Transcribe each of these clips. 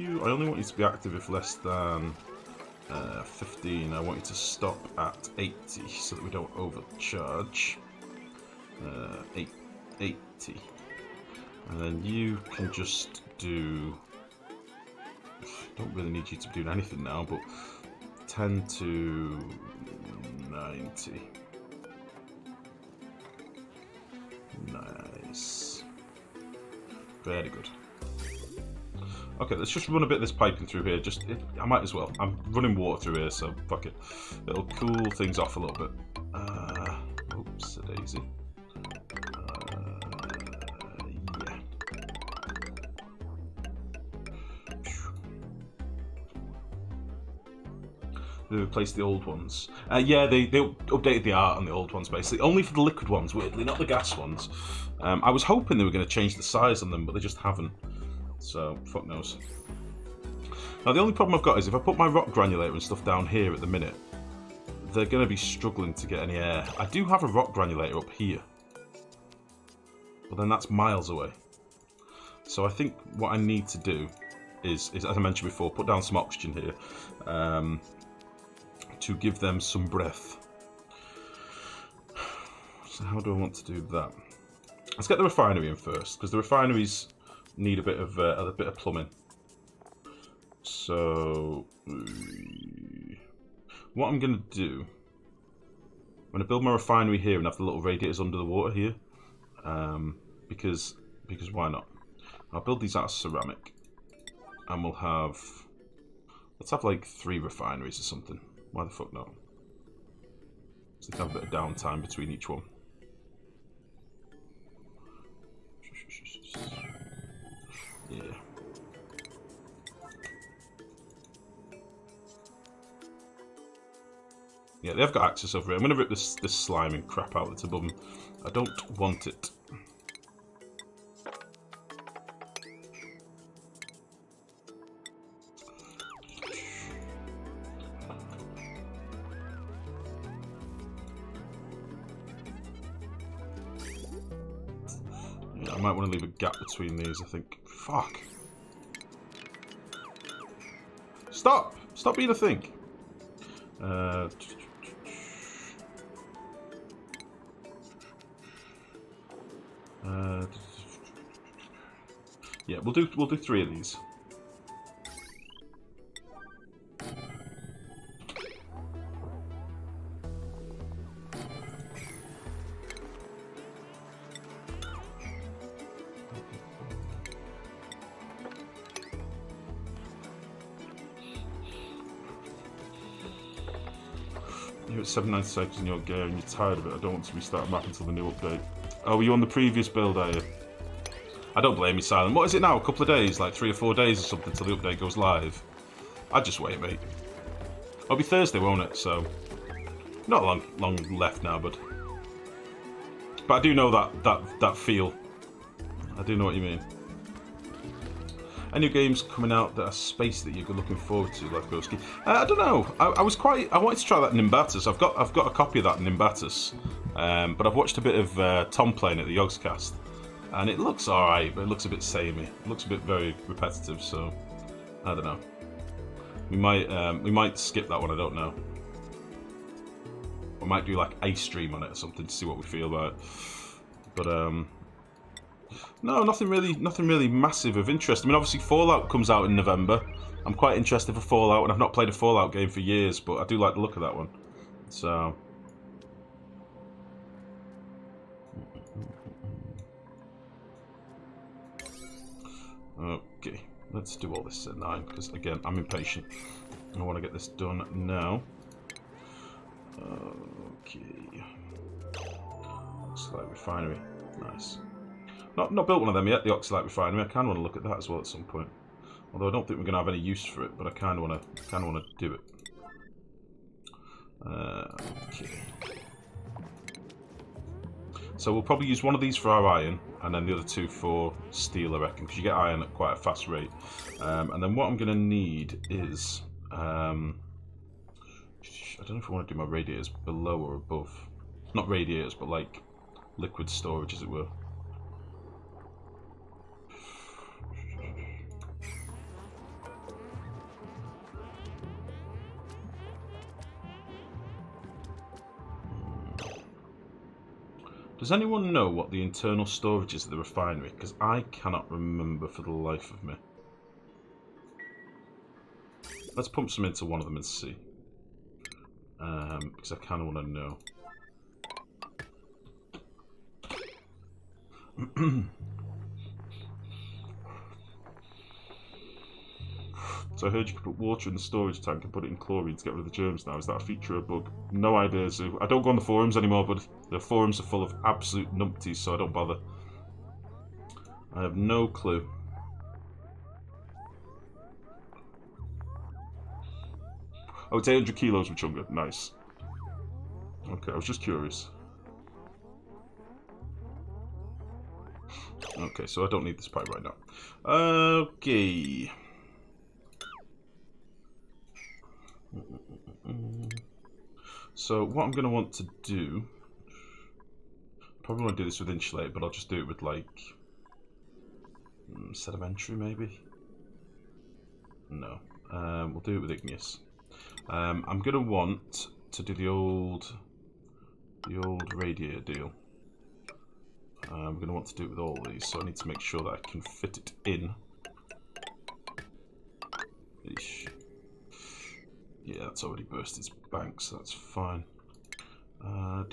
I only want you to be active if less than 15. I want you to stop at 80 so that we don't overcharge. 80. And then you can just do... Don't really need you to be doing anything now, but 10 to 90. Nice. Very good. Okay, let's just run a bit of this piping through here. I might as well. I'm running water through here, so fuck it. It'll cool things off a little bit. Oops, a daisy. Yeah. They replaced the old ones. Yeah, they updated the art on the old ones, basically. Only for the liquid ones, weirdly, not the gas ones. I was hoping they were going to change the size on them, but they just haven't. So, fuck knows. Now, the only problem I've got is if I put my rock granulator and stuff down here at the minute, they're going to be struggling to get any air. I do have a rock granulator up here, but then that's miles away. So I think what I need to do is as I mentioned before, put down some oxygen here to give them some breath. So how do I want to do that? Let's get the refinery in first, because the refineries need a bit of plumbing. So what I'm going to do, I'm going to build my refinery here and have the little radiators under the water here, because why not? I'll build these out of ceramic, and we'll have, let's have like 3 refineries or something. Why the fuck not? So they can have a bit of downtime between each one. Yeah. Yeah, they've got access over here. I'm going to rip this slime and crap out that's above them. I don't want it. Yeah, I might want to leave a gap between these, I think. Fuck. Stop! Stop being a thing. Yeah, we'll do 3 of these. You're at 790 seconds in your game and you're tired of it. I don't want to restart a map until the new update. Oh, you on the previous build, are you? I don't blame you, Silent. What is it now? A couple of days? Like 3 or 4 days or something until the update goes live? I'd just wait, mate. It'll be Thursday, won't it? So, not long left now, but I do know that feel. I do know what you mean. Any games coming out that are space that you're looking forward to, Lifegrow? I don't know. I wanted to try that Nimbatus. I've got a copy of that Nimbatus, but I've watched a bit of Tom playing at the Yogscast, and it looks alright, but it looks a bit samey. It looks a bit very repetitive. So I don't know. We might skip that one. I don't know. We might do like a stream on it or something to see what we feel about it. But no, nothing really massive of interest. I mean, obviously Fallout comes out in November. I'm quite interested for Fallout, and I've not played a Fallout game for years, but I do like the look of that one. So okay, let's do all this at 9, because again, I'm impatient. I want to get this done now. Okay. Oxalate refinery, nice. Not built one of them yet, the Oxalate refinery. I kind of want to look at that as well at some point. Although I don't think we're going to have any use for it, but I kind of want to do it. Okay. So we'll probably use one of these for our iron, and then the other 2 for steel, I reckon, because you get iron at quite a fast rate. And then what I'm going to need is, I don't know if I want to do my radiators below or above. Not radiators, but like liquid storage, as it were. Does anyone know what the internal storage is of the refinery? Because I cannot remember for the life of me. Let's pump some into one of them and see. Because I kind of want to know. So I heard you could put water in the storage tank and put it in chlorine to get rid of the germs now. Is that a feature or a bug? No idea, Zoo. I don't go on the forums anymore, but the forums are full of absolute numpties, so I don't bother. I have no clue. Oh, it's 800 kilos with Chunga. Nice. Okay, I was just curious. Okay, so I don't need this pipe right now. Okay. So what I'm going to want to do, probably want to do this with insulate, but I'll just do it with like sedimentary maybe. No, we'll do it with igneous. I'm going to want to do the old radiator deal. I'm going to want to do it with all these, so I need to make sure that I can fit it in. Eesh. Yeah, that's already burst its bank, so that's fine. And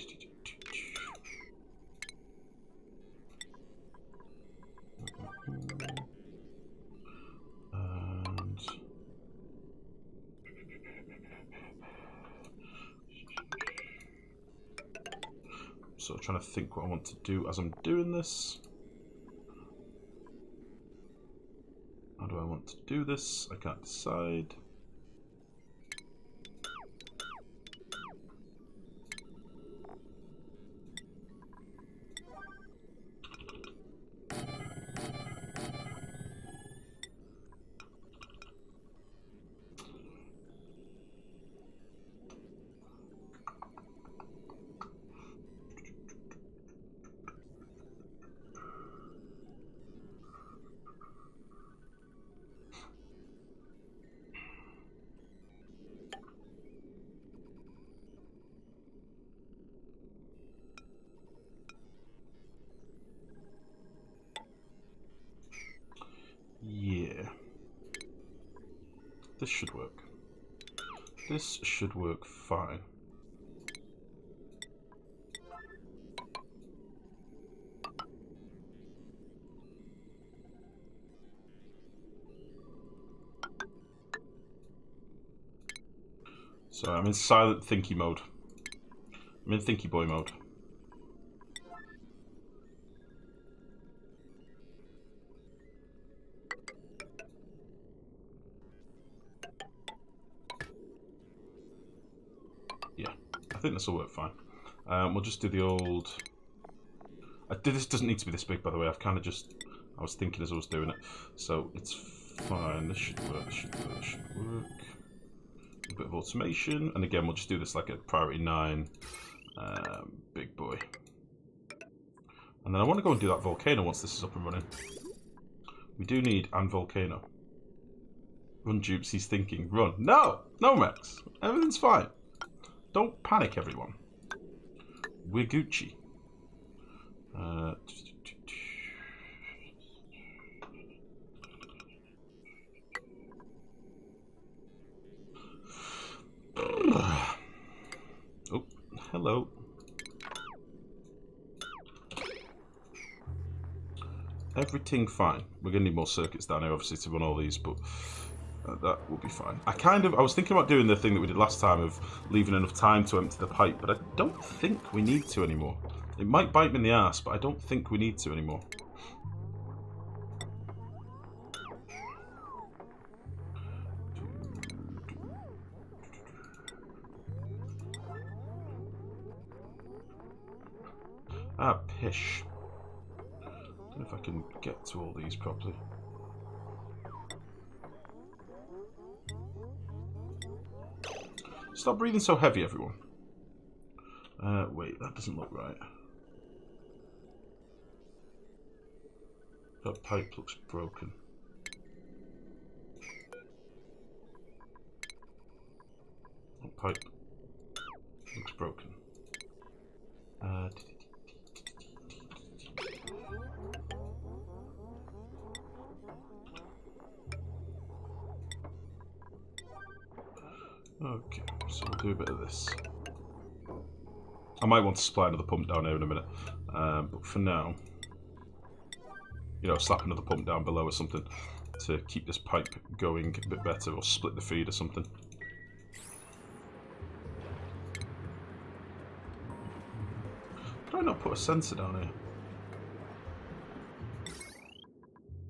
so I'm trying to think what I want to do as I'm doing this. How do I want to do this? I can't decide. Yeah. This should work. This should work fine. So I'm in silent thinky mode. I'm in thinky boy mode. Yeah, I think this will work fine. We'll just do the old... This doesn't need to be this big, by the way. I've kind of just... I was thinking as I was doing it. So it's fine. This should work. This should work. This should work. A bit of automation. And again, we'll just do this like a priority 9. Big boy. And then I want to go and do that volcano once this is up and running. We do need an volcano. Run, Dupes. He's thinking. Run. No! No, Max. Everything's fine. Don't panic, everyone. We're Gucci. Oh, hello. Everything fine. We're gonna need more circuits down here, obviously, to run all these, but that will be fine. I was thinking about doing the thing that we did last time of leaving enough time to empty the pipe, but I don't think we need to anymore. It might bite me in the ass, but I don't think we need to anymore. Ah, pish. Don't know if I can get to all these properly. Stop breathing so heavy, everyone. Wait, that doesn't look right. That pipe looks broken. That pipe looks broken. Okay, so we'll do a bit of this. I might want to supply another pump down here in a minute, but for now, you know, slap another pump down below or something to keep this pipe going a bit better, or split the feed or something. Did I not put a sensor down here?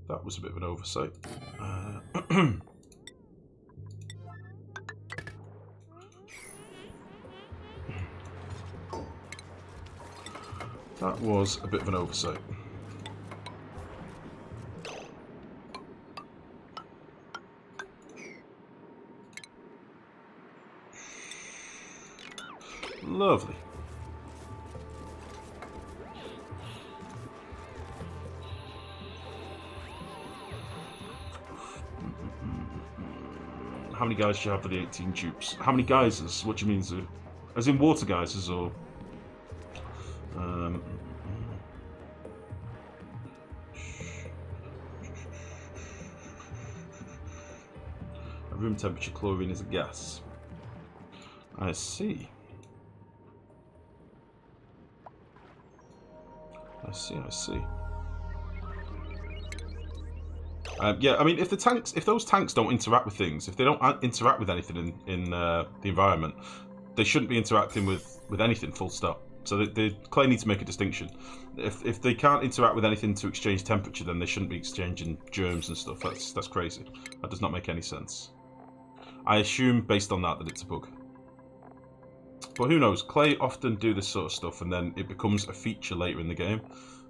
That was a bit of an oversight. That was a bit of an oversight. Lovely. How many guys do you have for the 18 dupes? How many geysers? What do you mean? As in water geysers, or... At room temperature, chlorine is a gas. I see. I see. Yeah, I mean, if those tanks don't interact with things, if they don't interact with anything in the environment, they shouldn't be interacting with anything. Full stop. So they clearly need to make a distinction. If they can't interact with anything to exchange temperature, then they shouldn't be exchanging germs and stuff. That's crazy. That does not make any sense. I assume based on that it's a bug. But who knows? Clay often do this sort of stuff, and then it becomes a feature later in the game.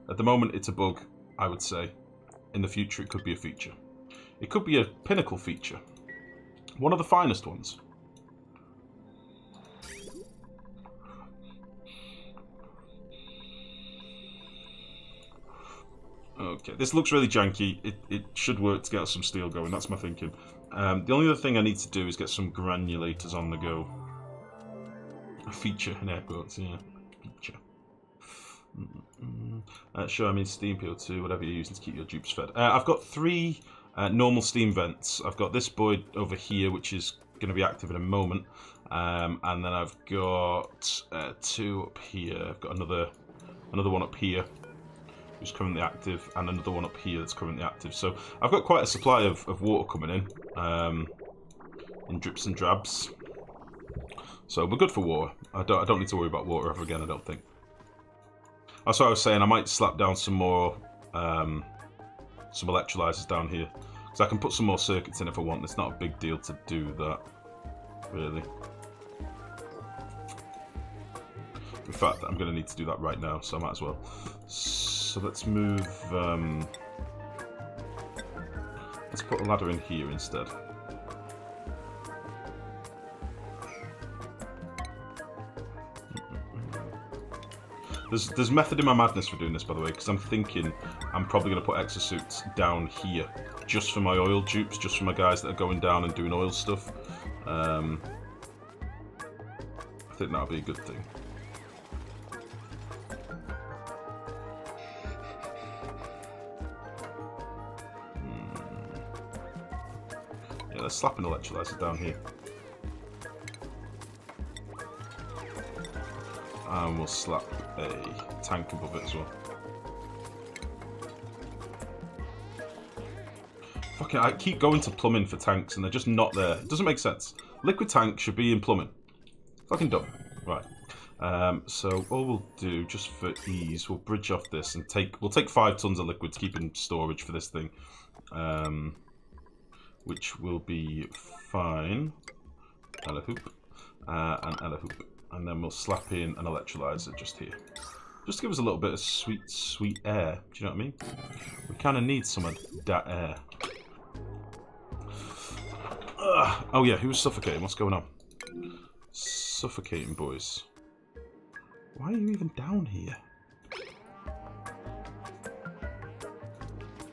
At the moment, it's a bug, I would say. In the future, it could be a feature. It could be a pinnacle feature. One of the finest ones. Okay, this looks really janky. It should work to get us some steel going, that's my thinking. The only other thing I need to do is get some granulators on the go. A feature, in air quotes, yeah. Feature. Sure, I mean steam PO2, whatever you're using to keep your dupes fed. I've got 3 normal steam vents. I've got this boy over here, which is going to be active in a moment. And then I've got 2 up here. I've got another one up here, which is currently active, and another one up here that's currently active. So I've got quite a supply of water coming in drips and drabs. So we're good for water. I don't need to worry about water ever again, I don't think. That's what I was saying. I might slap down some more some electrolyzers down here, because I can put some more circuits in if I want. It's not a big deal to do that, really. In fact, I'm going to need to do that right now, so I might as well. So let's move... let's put a ladder in here instead. There's method in my madness for doing this, by the way, because I'm thinking I'm probably going to put exosuits down here, just for my oil dupes, just for my guys that are going down and doing oil stuff. I think that'll be a good thing. Yeah, let's slap an electrolyzer down here. And we'll slap a tank above it as well. Fucking, I keep going to plumbing for tanks and they're just not there. It doesn't make sense. Liquid tank should be in plumbing. Fucking dumb. Right. So all we'll do, just for ease, we'll bridge off this and we'll take 5 tons of liquid to keep in storage for this thing. Which will be fine. Ella hoop. And Ella hoop. And then we'll slap in an electrolyzer just here. Just to give us a little bit of sweet, sweet air. Do you know what I mean? We kind of need some of that air. Oh yeah, who was suffocating? What's going on? Suffocating, boys. Why are you even down here?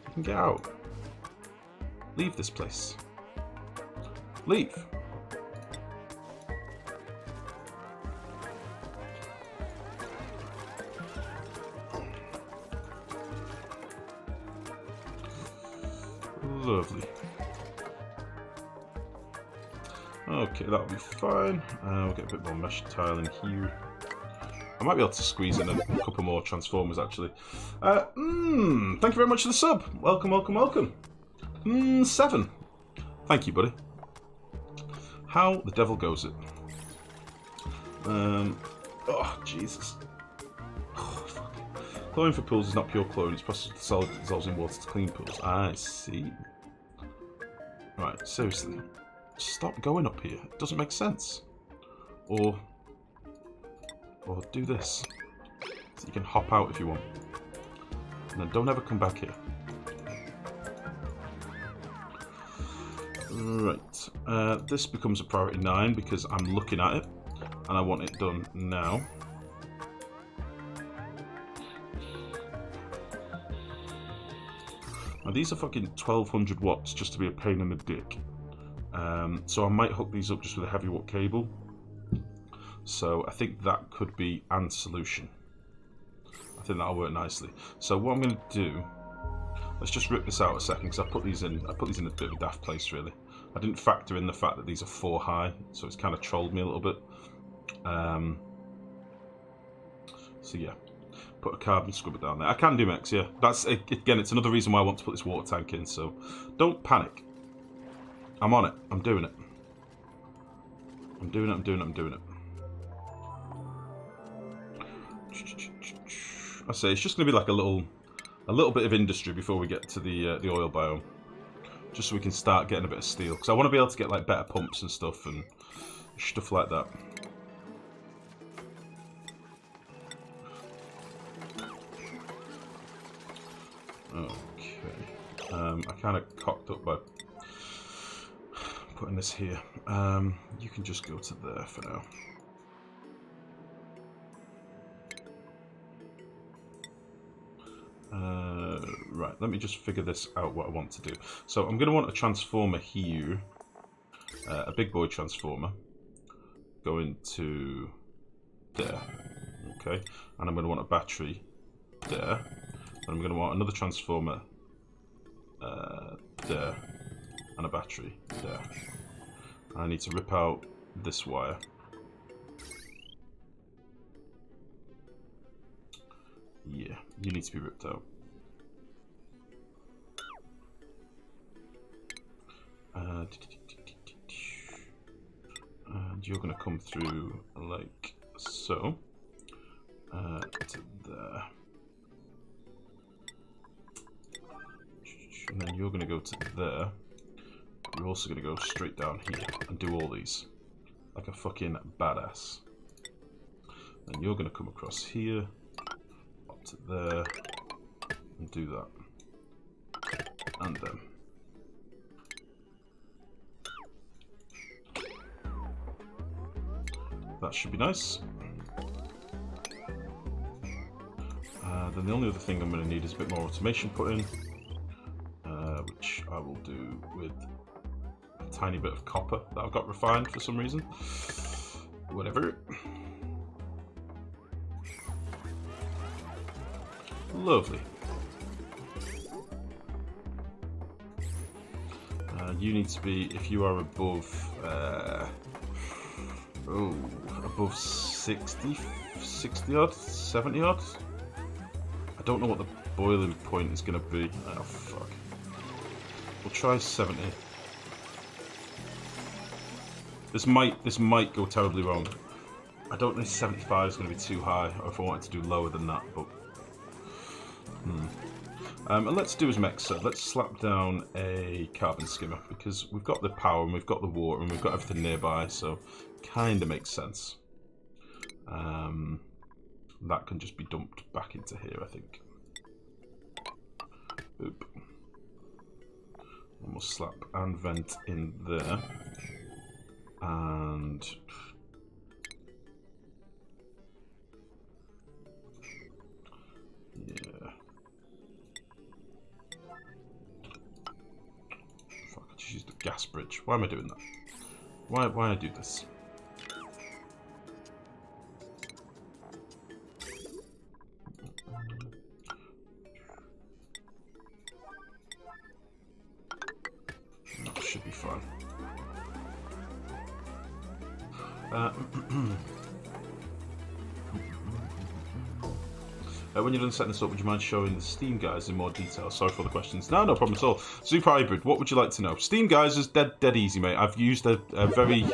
You can get out. Leave this place. Leave. Lovely. Okay, that'll be fine. We'll get a bit more mesh tile in here. I might be able to squeeze in a couple more transformers, actually. Thank you very much for the sub. Welcome, welcome, welcome. 7. Thank you, buddy. How the devil goes it? Oh, Jesus. Oh, fuck. Chlorine for pools is not pure chlorine. It's processed with solid dissolves in water to clean pools. I see. Right, seriously. Stop going up here. It doesn't make sense. Or do this. So you can hop out if you want. And then don't ever come back here. Right. This becomes a priority 9 because I'm looking at it. And I want it done now. Now these are fucking 1200 watts just to be a pain in the dick. So I might hook these up just with a heavy watt cable. So I think that could be an solution. I think that'll work nicely. So what I'm going to do, let's just rip this out a second because I put these in a bit of a daft place really. I didn't factor in the fact that these are 4 high, so it's kind of trolled me a little bit. So yeah, put a carbon scrubber down there. I can do mechs, yeah. That's again, it's another reason why I want to put this water tank in. So don't panic. I'm on it. I'm doing it. I'm doing it. I'm doing it. I'm doing it. I say it's just going to be like a little bit of industry before we get to the oil biome, just so we can start getting a bit of steel. Because I want to be able to get like better pumps and stuff like that. Okay. I kind of cocked up by putting this here. You can just go to there for now. Right, let me just figure this out what I want to do. So I'm going to want a transformer here, a big boy transformer, going to there, okay, and I'm going to want a battery there, and I'm going to want another transformer there, and a battery there. I need to rip out this wire. Yeah, you need to be ripped out. And you're going to come through like so. To there. And then you're going to go to there. You're also going to go straight down here and do all these. Like a fucking badass. And you're going to come across here. Up to there. And do that. And then. That should be nice. Then the only other thing I'm going to need is a bit more automation put in, which I will do with a tiny bit of copper that I've got refined for some reason. Whatever. Lovely. You need to be, if you are above, above 60 odd, 70 odd. I don't know what the boiling point is going to be. Oh fuck. We'll try 70. This might go terribly wrong. I don't know if 75 is going to be too high, or if I wanted to do lower than that. But and let's do as Mech said. Let's slap down a carbon skimmer because we've got the power and we've got the water and we've got everything nearby, so kind of makes sense. That can just be dumped back into here, I think. Boop. And we'll slap and vent in there. And yeah. Fuck, I just used the gas bridge. Why am I doing that? Why I do this? That should be fine. When you're done setting this up, would you mind showing the Steam guys in more detail? Sorry for the questions. No, no problem at all. Super Hybrid, what would you like to know? Steam guys is dead easy, mate. I've used a very,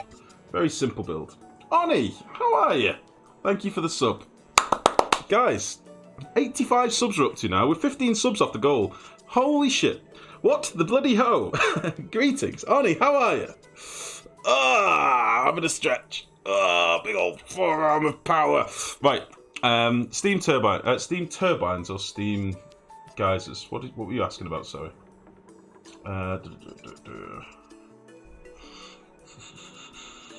very simple build. Oni, how are you? Thank you for the sub. Guys, 85 subs we're up to now. We're 15 subs off the goal. Holy shit. What the bloody ho? Greetings. Oni, how are you? I'm in a stretch. Big old forearm of power. Right. Steam turbines or steam geysers? What were you asking about? Sorry.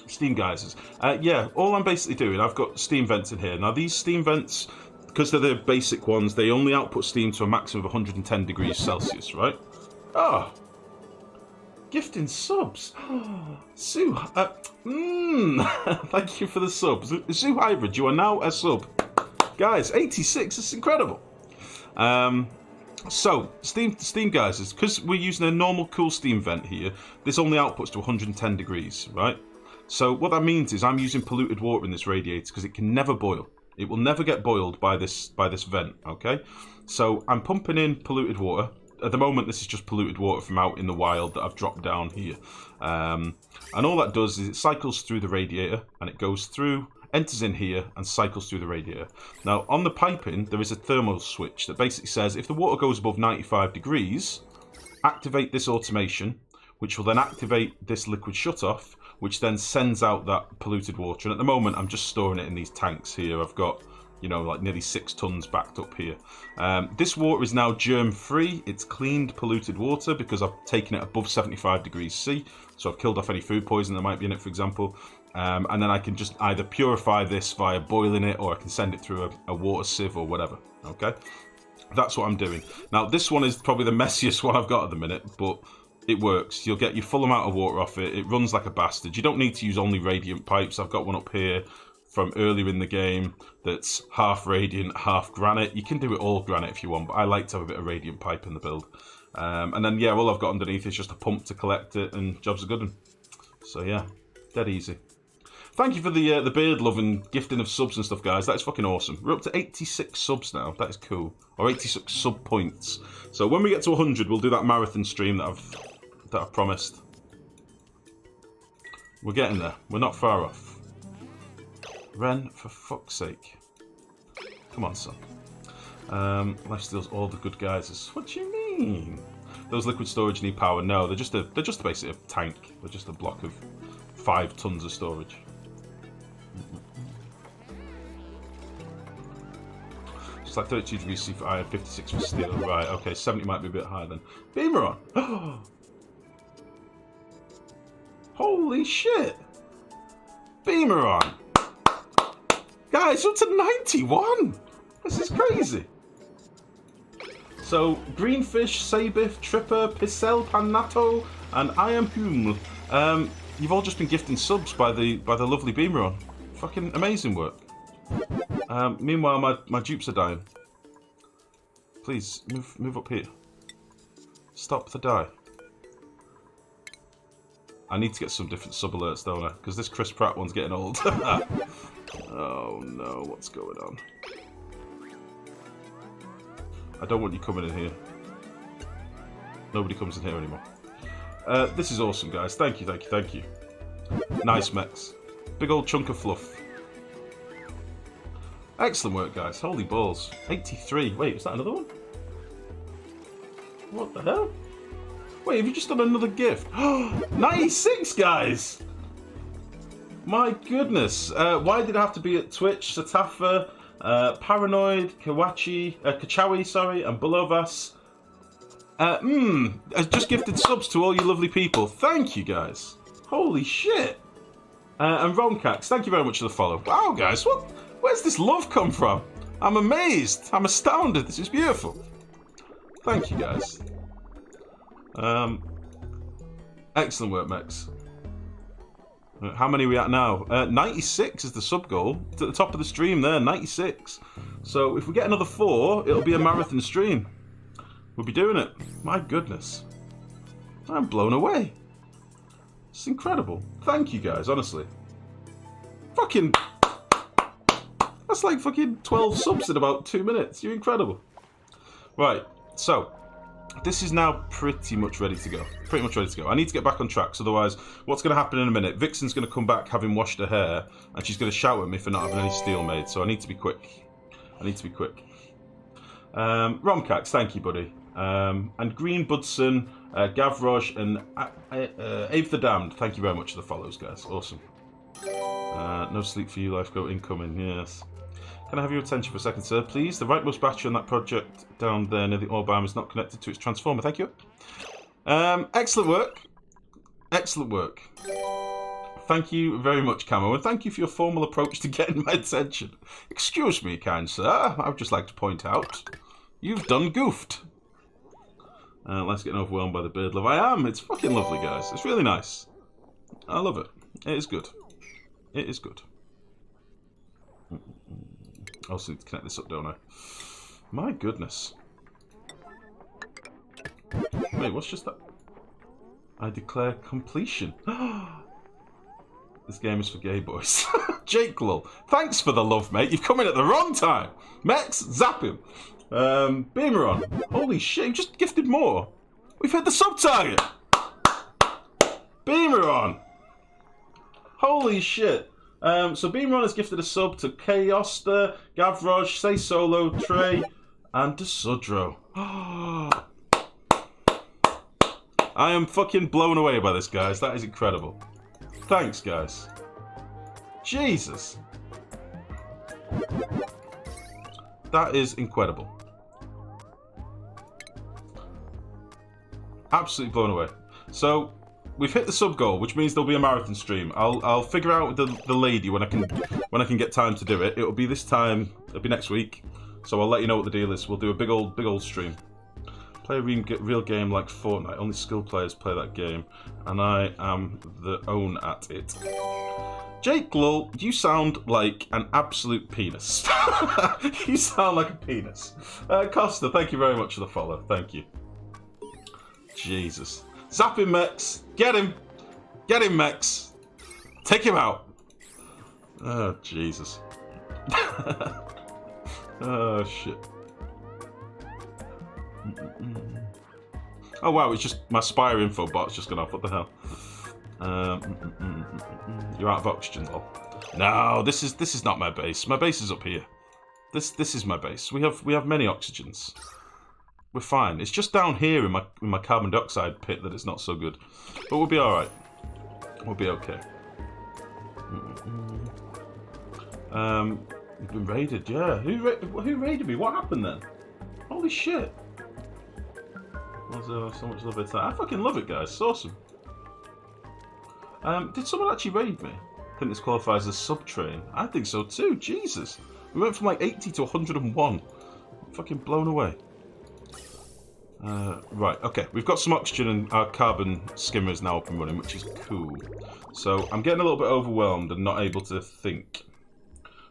Steam geysers. Yeah, all I'm basically doing, I've got steam vents in here. Now these steam vents, because they're the basic ones, they only output steam to a maximum of 110 degrees Celsius, right? Oh. Gifting subs. Sue. Thank you for the subs. Sue Hybrid, you are now a sub. Guys, 86, it's incredible. So, steam guys, because we're using a normal cool steam vent here, this only outputs to 110 degrees, right? So what that means is I'm using polluted water in this radiator because it can never boil. It will never get boiled by this vent, okay? So I'm pumping in polluted water. At the moment, this is just polluted water from out in the wild that I've dropped down here. And all that does is it cycles through the radiator, and it goes through, enters in here, and cycles through the radiator. Now, on the piping, there is a thermal switch that basically says if the water goes above 95 degrees, activate this automation, which will then activate this liquid shutoff, which then sends out that polluted water. And at the moment, I'm just storing it in these tanks here. I've got, you know, like nearly 6 tons backed up here. This water is now germ-free. It's cleaned polluted water because I've taken it above 75 degrees C. So I've killed off any food poison that might be in it, for example. And then I can just either purify this via boiling it, or I can send it through a water sieve or whatever, okay? That's what I'm doing. Now, this one is probably the messiest one I've got at the minute, but it works. You'll get your full amount of water off it. It runs like a bastard. You don't need to use only radiant pipes. I've got one up here from earlier in the game that's half radiant, half granite. You can do it all granite if you want, but I like to have a bit of radiant pipe in the build. And then, yeah, all I've got underneath is just a pump to collect it, and jobs are good. So, yeah, dead easy. Thank you for the beard love and gifting of subs and stuff, guys. That is fucking awesome. We're up to 86 subs now. That is cool. Or 86 sub points. So when we get to 100, we'll do that marathon stream that I've promised. We're getting there. We're not far off. Ren, for fuck's sake. Come on, son. Life steals all the good guys. What do you mean? Those liquid storage need power. No, they're just basically a tank. They're just a block of 5 tons of storage. It's like 32 degrees C for iron, 56 for steel. Right, okay, 70 might be a bit higher then. Beamer on! Holy shit! Beamer on! Guys, up to 91! This is crazy! So, Greenfish, Sabiff, Tripper, Picel, Panato, and I am Huml. You've all just been gifting subs by the lovely Beamer on. Fucking amazing work. Meanwhile, my dupes are dying. Please, move up here. Stop the die. I need to get some different sub alerts, don't I? Because this Chris Pratt one's getting old. Oh no, what's going on? I don't want you coming in here. Nobody comes in here anymore. This is awesome, guys. Thank you, thank you, thank you. Nice mechs. Big old chunk of fluff. Excellent work, guys. Holy balls. 83. Wait, is that another one? What the hell? Wait, have you just done another gift? 96, guys! My goodness. Why did it have to be at Twitch? Satafa, Paranoid, Kachawi, sorry, and Bulovas. I just gifted subs to all you lovely people. Thank you, guys. Holy shit. And Roncax, thank you very much for the follow. Wow, guys, where's this love come from? I'm amazed. I'm astounded. This is beautiful. Thank you, guys. Excellent work, Mex. How many are we at now? 96 is the sub goal. It's at the top of the stream there, 96. So if we get another 4, it'll be a marathon stream. We'll be doing it. My goodness. I'm blown away. It's incredible. Thank you, guys, honestly. fucking... That's like fucking 12 subs in about 2 minutes. You're incredible. Right, so... This is now pretty much ready to go. Pretty much ready to go. I need to get back on track, so otherwise, what's going to happen in a minute? Vixen's going to come back having washed her hair, and she's going to shout at me for not having any steel made, so I need to be quick. I need to be quick. Romcax, thank you, buddy. And Green Budson, Gavroj, and Ave the Damned, thank you very much for the follows, guys. Awesome. No sleep for you, Lifegrow incoming, yes. Can I have your attention for a second, sir, please? The rightmost battery on that project down there near the ore biome is not connected to its transformer. Thank you. Excellent work. Excellent work. Thank you very much, Camo, and thank you for your formal approach to getting my attention. Excuse me, kind sir. I would just like to point out, you've done goofed. Let's get overwhelmed by the bird love. I am. It's fucking lovely, guys. It's really nice. I love it. It is good. It is good. I also need to connect this up, don't I? My goodness. Wait, what's just that? I declare completion. This game is for gay boys. Jake Lull, thanks for the love, mate. You've come in at the wrong time. Mex, zap him. Beamer on. Holy shit, you just gifted more. We've hit the sub-target. Beamer on. Holy shit. So Beameron has gifted a sub to Chaoster, Gavroj, Say Solo, Trey, and Desudro. I am fucking blown away by this, guys. That is incredible. Thanks, guys. Jesus. That is incredible. Absolutely blown away. So... We've hit the sub goal, which means there'll be a marathon stream. I'll figure out the lady when I can get time to do it. It'll be this time. It'll be next week. So I'll let you know what the deal is. We'll do a big old stream. Play a real game like Fortnite. Only skilled players play that game, and I am the own at it. Jake Lull, you sound like an absolute penis. You sound like a penis. Costa, thank you very much for the follow. Thank you. Jesus. Zap him, Mex. Get him. Get him, Mex. Take him out. Oh, Jesus. Oh, shit. Oh, wow. It's just my Spire info bot's just gone off. What the hell? You're out of oxygen, lol. No, this is not my base. My base is up here. This is my base. We have many oxygens. We're fine. It's just down here in my carbon dioxide pit that it's not so good. But we'll be alright. We'll be okay. We've been raided, yeah. Who raided me? What happened then? Holy shit. There's so much love it. I fucking love it, guys. It's awesome. Did someone actually raid me? I think this qualifies as sub-train. I think so too. Jesus. We went from like 80 to 101. I'm fucking blown away. Right, okay, we've got some oxygen and our carbon skimmer is now up and running, which is cool. So I'm getting a little bit overwhelmed and not able to think.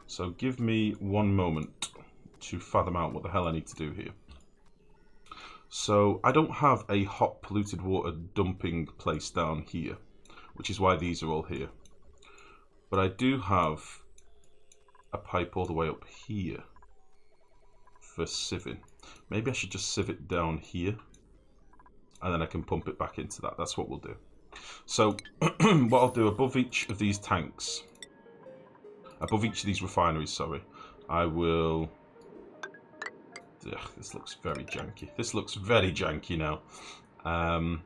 So give me one moment to fathom out what the hell I need to do here. So I don't have a hot polluted water dumping place down here, which is why these are all here. But I do have a pipe all the way up here for sieving. Maybe I should just sieve it down here, and then I can pump it back into that. That's what we'll do. So, what I'll do above each of these tanks, above each of these refineries, sorry, I will... Ugh, this looks very janky. This looks very janky now. I'll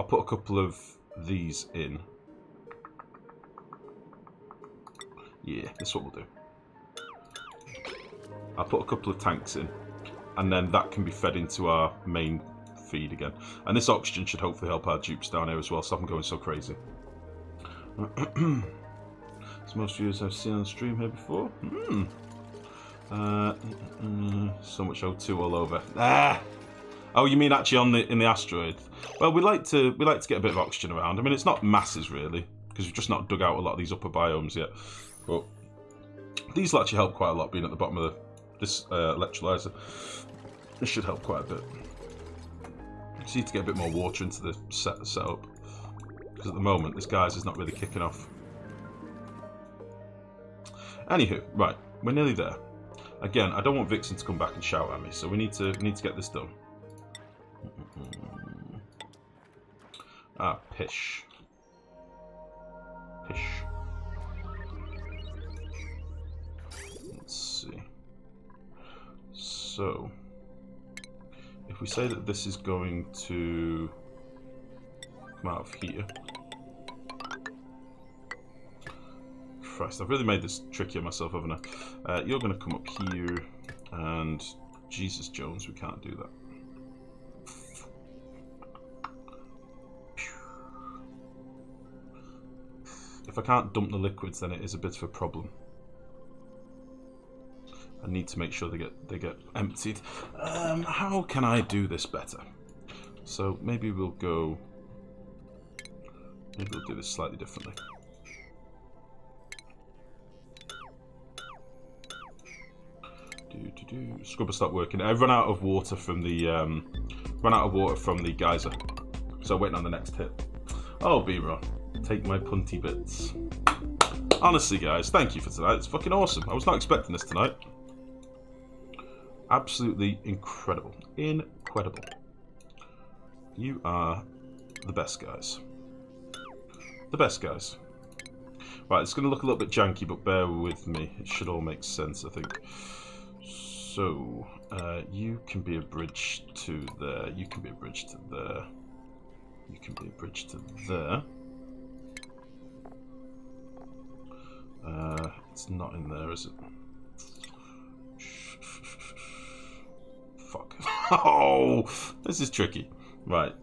put a couple of these in. Yeah, that's what we'll do. I'll put a couple of tanks in, and then that can be fed into our main feed again. And this oxygen should hopefully help our dupes down here as well, stop them going so crazy. It's most viewers I've seen on the stream here before. So much O2 all over. Ah! Oh, you mean actually in the asteroid? Well, we like to get a bit of oxygen around. I mean, it's not masses really, because we've just not dug out a lot of these upper biomes yet. But these will actually help quite a lot, being at the bottom of this electrolyzer. This should help quite a bit. Just need to get a bit more water into the setup, because at the moment this guy's is not really kicking off. Anywho, right, we're nearly there. Again, I don't want Vixen to come back and shout at me, so we need to get this done. Ah, pish. Pish. Let's see. So, if we say that this is going to come out of here. Christ, I've really made this trickier myself, haven't I? You're going to come up here, and Jesus Jones, we can't do that. If I can't dump the liquids, then it is a bit of a problem. I need to make sure they get emptied. How can I do this better? So maybe we'll go. Maybe we'll do this slightly differently. Scrubber stopped working. I run out of water from the geyser, so waiting on the next hit. Oh, B-Ron, take my punty bits. Honestly, guys, thank you for tonight. It's fucking awesome. I was not expecting this tonight. Absolutely incredible. Incredible. You are the best, guys. The best, guys. Right, it's going to look a little bit janky, but bear with me. It should all make sense, I think. So, you can be a bridge to there. You can be a bridge to there. You can be a bridge to there. It's not in there, is it? Fuck. Oh, this is tricky. Right.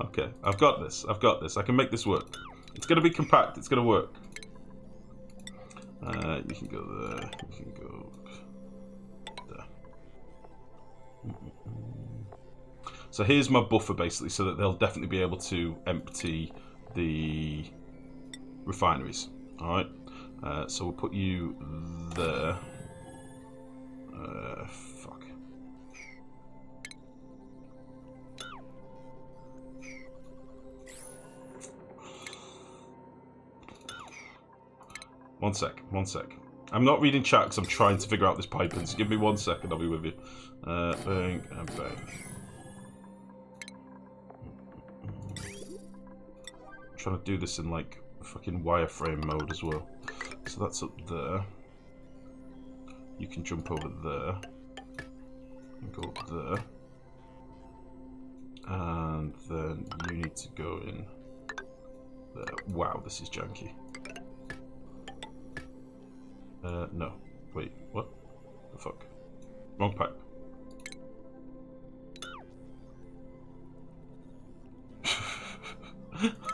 Okay, I've got this. I've got this. I can make this work. It's going to be compact. It's going to work. You can go there. You can go there. So here's my buffer, basically, so that they'll definitely be able to empty the refineries. All right. So we'll put you there. Fuck. One sec. I'm not reading chat because I'm trying to figure out this piping, so give me 1 second, I'll be with you. Bang and bang. I'm trying to do this in, like, fucking wireframe mode as well. So that's up there. You can jump over there. And go up there. And then you need to go in there. Wow, this is janky. No. Wait, what? The fuck? Wrong pipe.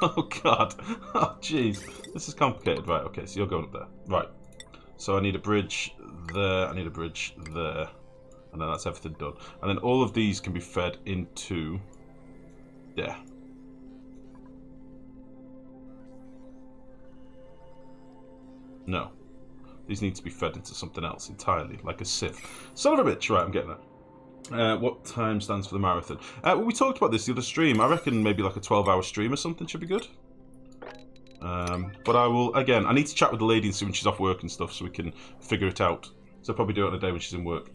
Oh god. Oh jeez. This is complicated. Right, okay, so you're going up there. Right. So I need a bridge there, I need a bridge there. And then that's everything done. And then all of these can be fed into... yeah. No. These need to be fed into something else entirely, like a sieve. Son of a bitch! Right, I'm getting that. What time stands for the marathon? Well, we talked about this the other stream. I reckon maybe like a 12-hour stream or something should be good. But I will, again, I need to chat with the lady and see when she's off work and stuff so we can figure it out. So I'll probably do it on a day when she's in work.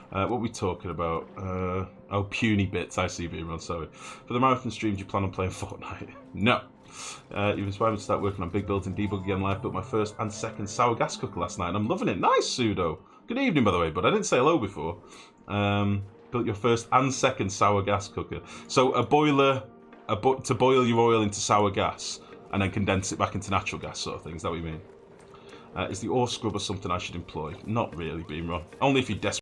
What are we talking about? Oh, puny bits. I see, B-Ron, sorry. For the marathon stream, do you plan on playing Fortnite? No. You've inspired me to start working on big builds and debug again live. Built my first and second sour gas cooker last night and I'm loving it. Nice, Pseudo. Good evening, by the way, but I didn't say hello before. Built your first and second sour gas cooker. So a boiler to boil your oil into sour gas and then condense it back into natural gas sort of thing. Is that what you mean? Is the ore scrubber something I should employ? Not really, Beamron. Only if you're desperate.